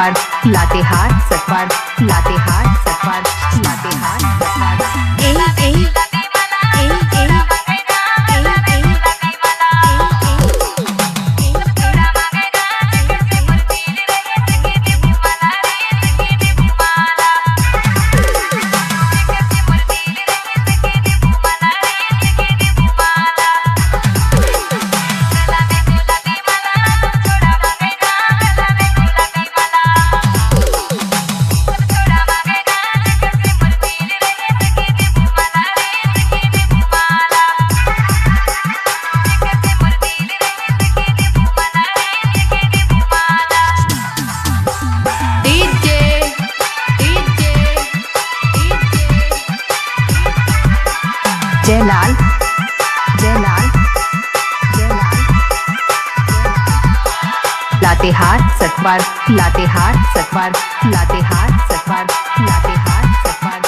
सतवार Latehar सतवार Latehar सतवार Latehar सतवार ए ए Jailal Jailal Jailal Latehar सतवार Latehar सतवार Latehar सतवार Latehar सतवार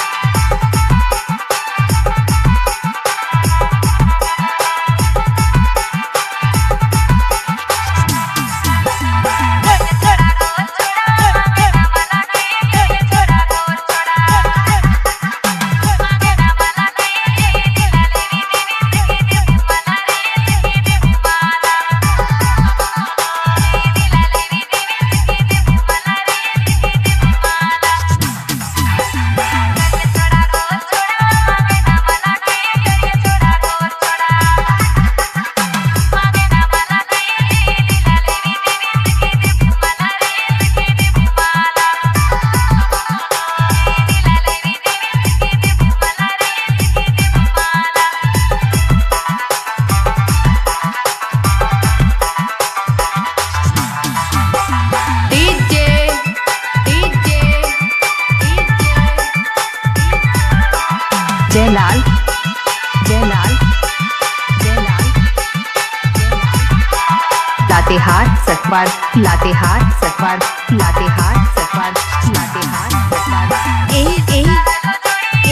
Jailal Jailal Jailal Latehar सतवार Latehar सतवार Latehar सतवार Latehar सतवार ए ए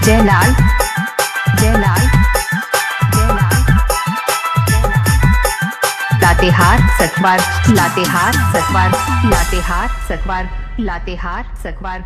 Jailal Jailal Jailal Latehar सतवार Latehar सतवार Latehar सतवार Latehar सतवार